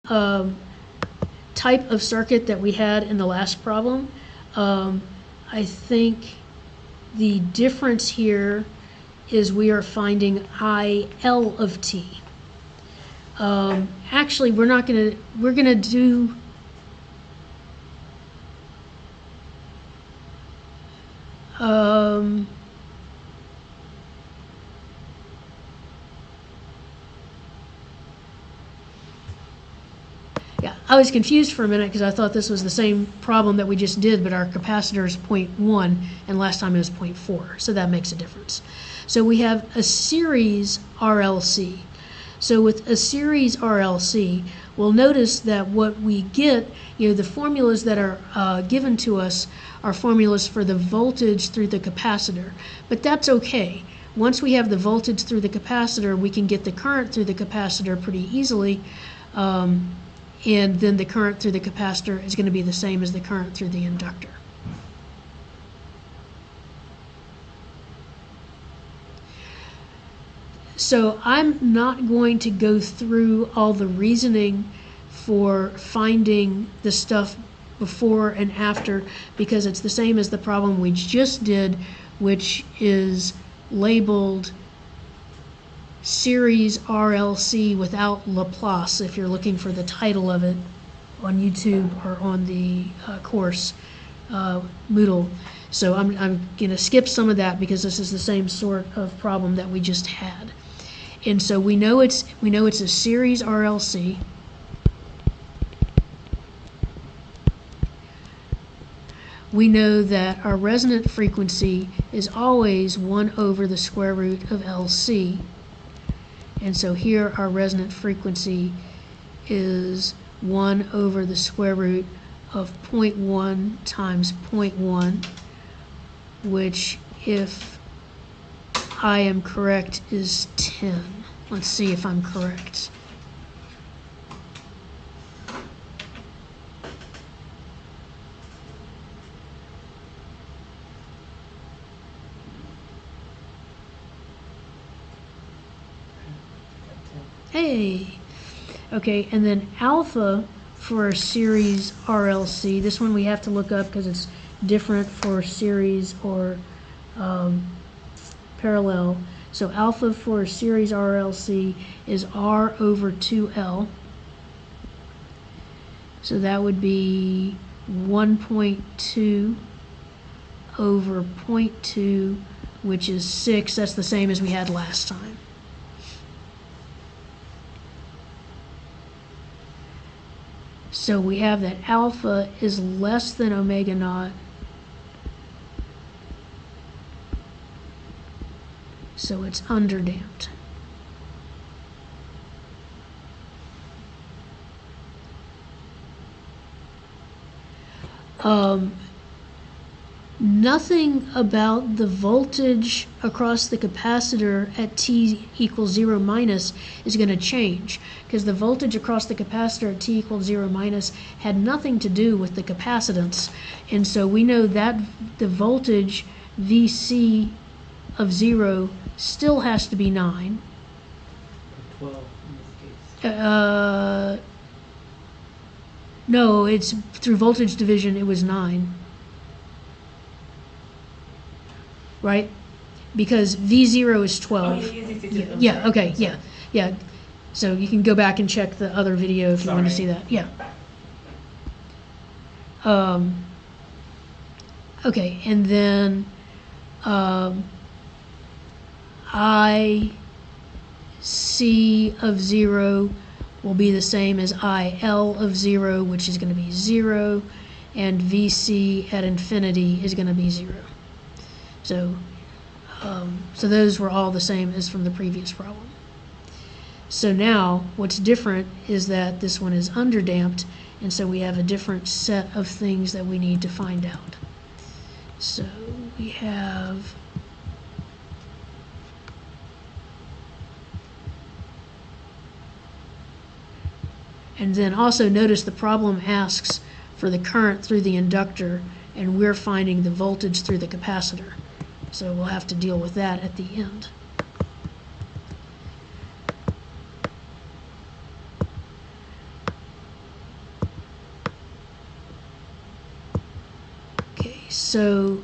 type of circuit that we had in the last problem. I think the difference here is we are finding IL of t. Actually, we're gonna do yeah, I was confused for a minute because I thought this was the same problem that we just did, but our capacitor is 0.1 and last time it was 0.4, so that makes a difference. So we have a series RLC. So with a series RLC, we'll notice that what we get, the formulas that are given to us are formulas for the voltage through the capacitor, but that's okay. Once we have the voltage through the capacitor, we can get the current through the capacitor pretty easily. And then the current through the capacitor is going to be the same as the current through the inductor. So I'm not going to go through all the reasoning for finding the stuff before and after, because it's the same as the problem we just did, which is labeled series RLC without Laplace, if you're looking for the title of it on YouTube or on the course Moodle. So I'm going to skip some of that because this is the same sort of problem that we just had. And so we know it's a series RLC. We know that our resonant frequency is always 1 over the square root of LC. And so here our resonant frequency is 1 over the square root of 0.1 times 0.1, which, if I am correct, is 10. Let's see if I'm correct. Hey, okay, and then alpha for a series RLC, this one we have to look up because it's different for series or parallel. So alpha for a series RLC is R over 2L. So that would be 1.2 over 0.2, which is 6. That's the same as we had last time. So we have that alpha is less than omega naught. So it's underdamped. Nothing about the voltage across the capacitor at t equals 0 minus is going to change, because the voltage across the capacitor at t equals 0 minus had nothing to do with the capacitance. And so we know that the voltage Vc of 0 still has to be 9. 12 in this case. No, it's through voltage division, it was 9. Right? Because V0 is 12. Yeah, okay, yeah. So you can go back and check the other video if you want to see that. Yeah. Okay, and then IC of 0 will be the same as IL of 0, which is going to be 0, and VC at infinity is going to be 0. So those were all the same as from the previous problem. So now what's different is that this one is underdamped, and so we have a different set of things that we need to find out. So we have and then also notice the problem asks for the current through the inductor, and we're finding the voltage through the capacitor. So we'll have to deal with that at the end. so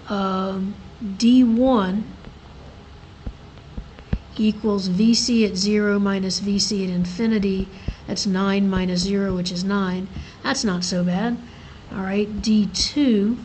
D1 equals VC at 0 minus VC at infinity. That's 9 minus 0, which is 9. That's not so bad. All right, D2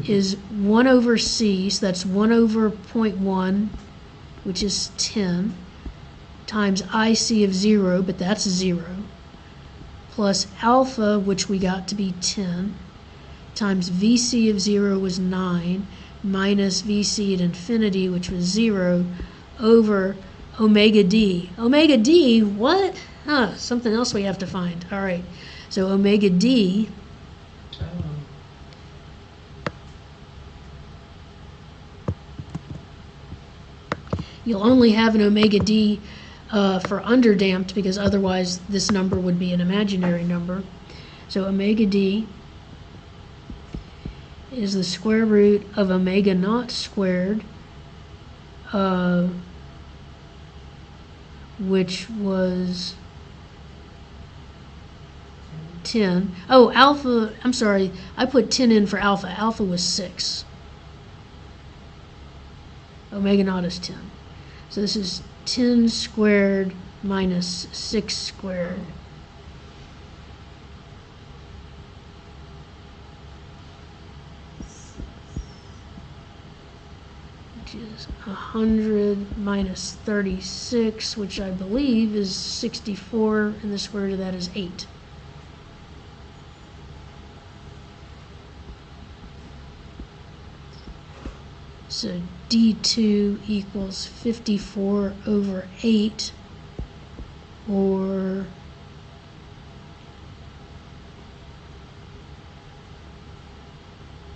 is 1 over C, so that's 1 over 0.1, which is 10, times IC of 0, but that's 0, plus alpha, which we got to be 10, times VC of 0 was 9, minus VC at infinity, which was 0, over omega D. Omega D, what? Huh, something else we have to find. All right, so omega D you'll only have an omega D for underdamped, because otherwise this number would be an imaginary number. So omega D is the square root of omega naught squared, which was 10. Oh, alpha, I'm sorry, I put 10 in for alpha. Alpha was 6. Omega naught is 10. So this is 10 squared minus 6 squared. Which is 100 minus 36, which I believe is 64, and the square root of that is 8. So D2 equals 54 over 8, or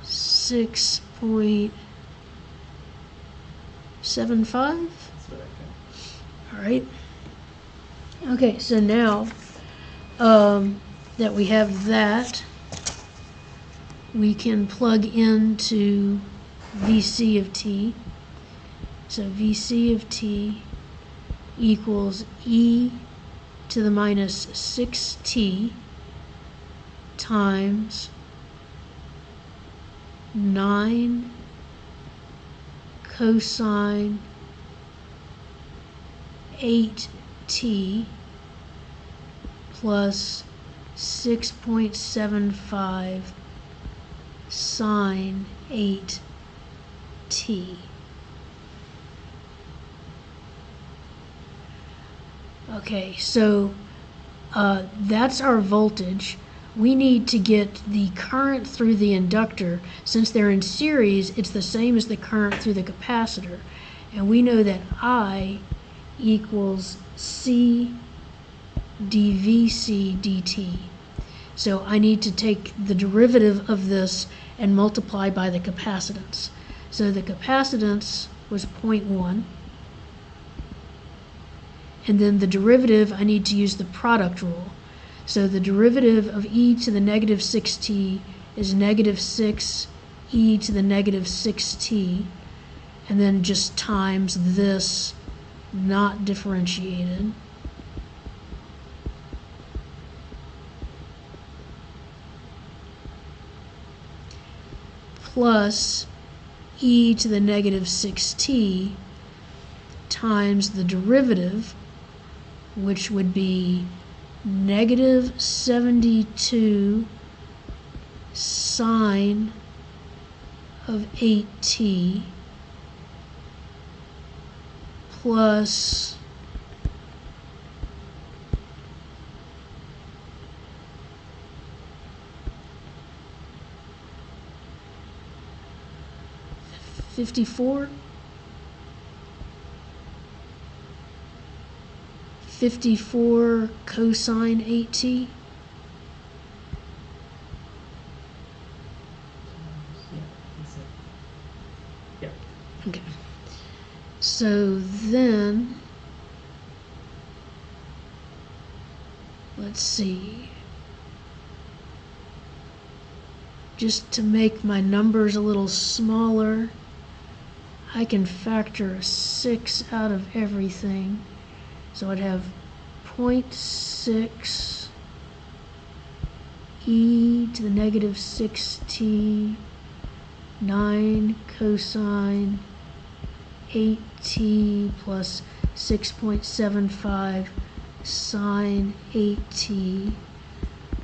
6.75. That's what I got. All right. Okay, so now that we have that, we can plug into VC of t. So VC of t equals e to the minus 6t times 9 cosine 8t plus 6.75 sine 8t. Okay, so that's our voltage. We need to get the current through the inductor. Since they're in series, it's the same as the current through the capacitor. And we know that I equals C dVC dt. So I need to take the derivative of this and multiply by the capacitance. So the capacitance was 0.1. And then the derivative, I need to use the product rule. So the derivative of e to the negative 6t is negative 6 e to the negative 6t, and then just times this not differentiated. Plus e to the negative 6t times the derivative, which would be negative 72 sine of 8t plus $54 cosine 8t. Yeah. Okay. So then, let's see. Just to make my numbers a little smaller, I can factor a 6 out of everything. So I'd have 0.6 e to the negative 6t 9 cosine 8t plus 6.75 sine 8t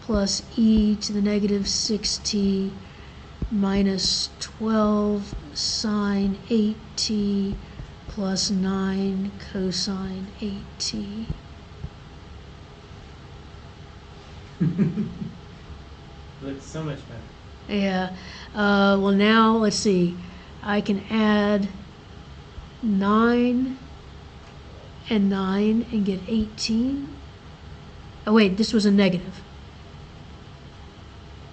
plus e to the negative 6t minus 12 sine 8t plus 9 cosine 8t. Looks so much better. Yeah. Well, now, let's see. I can add 9 and 9 and get 18. Oh, wait, this was a negative.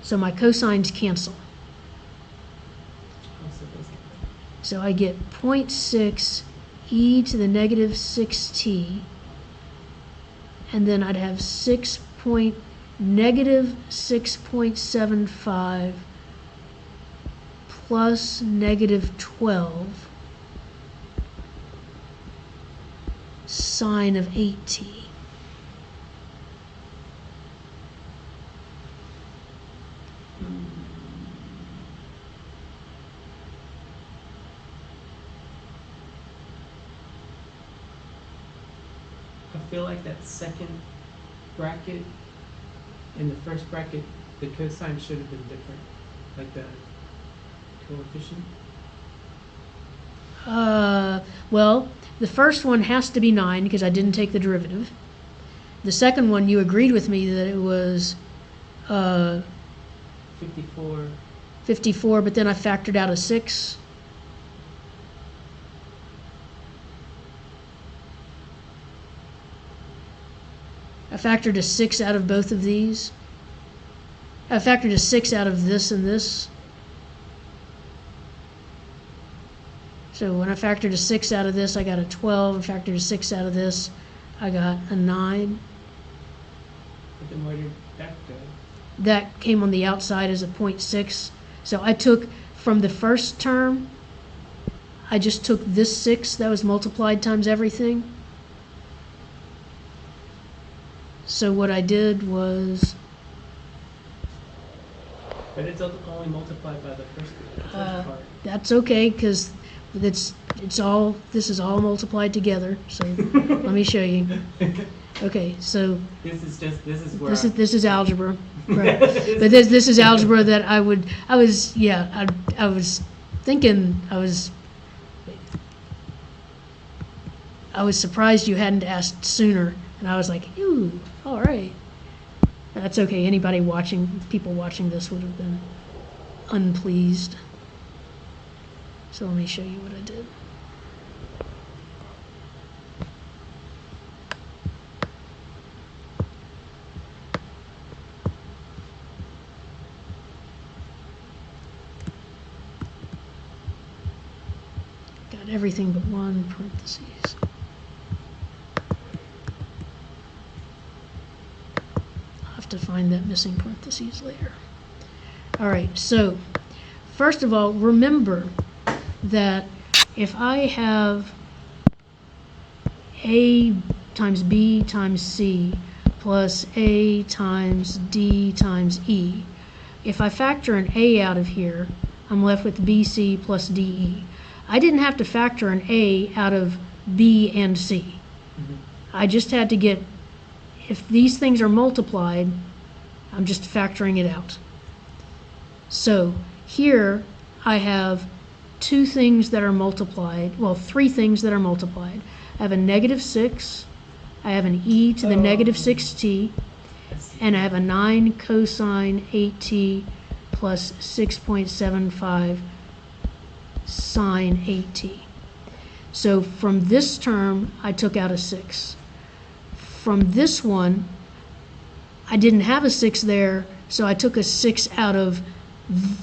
So my cosines cancel. Also doesn't. So I get 0.6 e to the negative 6t, and then I'd have negative 6.75 plus negative 12 sine of 8t. I feel like that second bracket in the first bracket, the cosine should have been different, like the coefficient. Well, the first one has to be 9 because I didn't take the derivative. The second one, you agreed with me that it was 54. 54, but then I factored out a 6. I factored a 6 out of both of these. I factored a 6 out of this and this. So when I factored a 6 out of this, I got a 12. I factored a 6 out of this, I got a 9. But then where did that go? That came on the outside as a 0.6. So I took from the first term, I just took this 6 that was multiplied times everything. So what I did was, But it's only multiplied by the first part. that's okay, because this is all multiplied together. So let me show you. Okay, so This is where this is algebra, right? But this is algebra that I was thinking, I was surprised you hadn't asked sooner, and I was like, ooh, all right. That's okay. People watching this would have been unpleased. So let me show you what I did. Got everything but one parentheses. I'll have to find that missing parentheses later. All right, so first of all, remember that if I have A times B times C plus A times D times E, if I factor an A out of here, I'm left with BC plus DE. I didn't have to factor an A out of B and C. Mhm. I just had to get, if these things are multiplied, I'm just factoring it out. So here I have three things that are multiplied. I have a negative 6, I have an e to the negative 6t, and I have a 9 cosine 8t plus 6.75 sine 8t. So from this term, I took out a 6. From this one, I didn't have a 6 there, so I took a 6 out of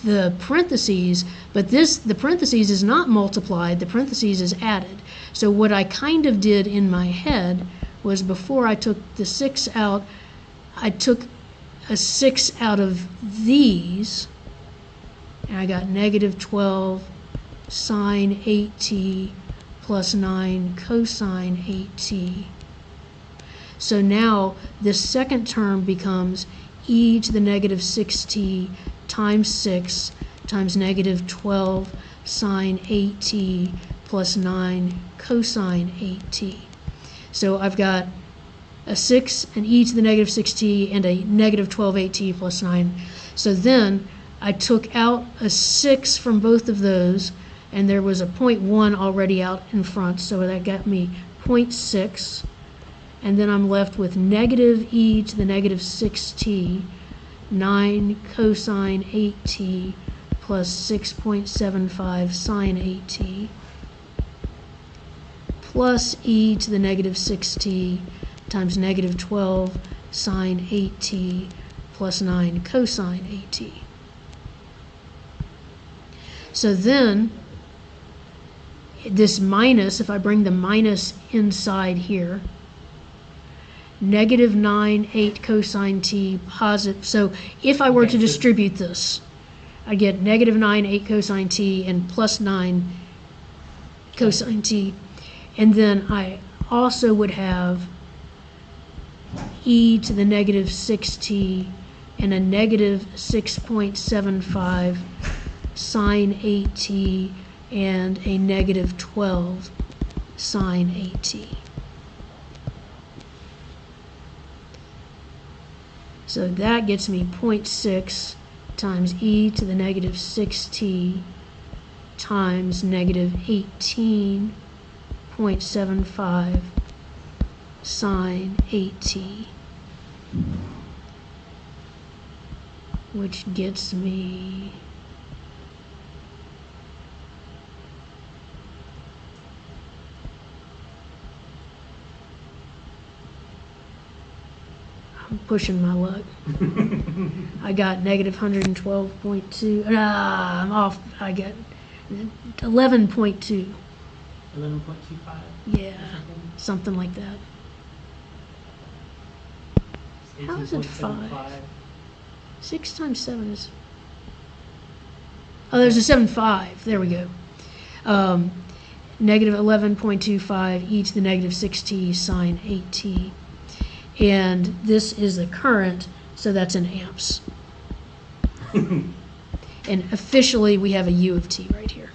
the parentheses, but the parentheses is not multiplied, the parentheses is added. So what I kind of did in my head was, before I took the 6 out, I took a 6 out of these, and I got negative 12 sine 8t plus 9 cosine 8t. So now this second term becomes e to the negative 6t times 6 times negative 12 sine 8t plus 9 cosine 8t. So I've got a 6, an e to the negative 6t, and a negative 12 8t plus 9. So then I took out a 6 from both of those, and there was a 0.1 already out in front, so that got me 0.6. And then I'm left with negative e to the negative 6t, 9 cosine 8t plus 6.75 sine 8t, plus e to the negative 6t times negative 12 sine 8t plus 9 cosine 8t. So then, this minus, if I bring the minus inside here, negative 9, 8 cosine t positive. So if I were Okay, to so- distribute this, I get negative 9, 8 cosine t and plus 9 cosine t. And then I also would have e to the negative 6t and a negative 6.75 sine 8t and a negative 12 sine 8t. So that gets me 0.6 times e to the negative 6t times negative 18.75 sine 8t, which gets me I'm pushing my luck. I got negative 112.2. I'm off. I got 11.2. 11.25. Yeah, something like that. How is it 5? 6 times 7 is... Oh, there's a 7.5. There we go. Negative 11.25 e to the negative 6t sine 8t. And this is the current, so that's in amps. And officially, we have a U of t right here.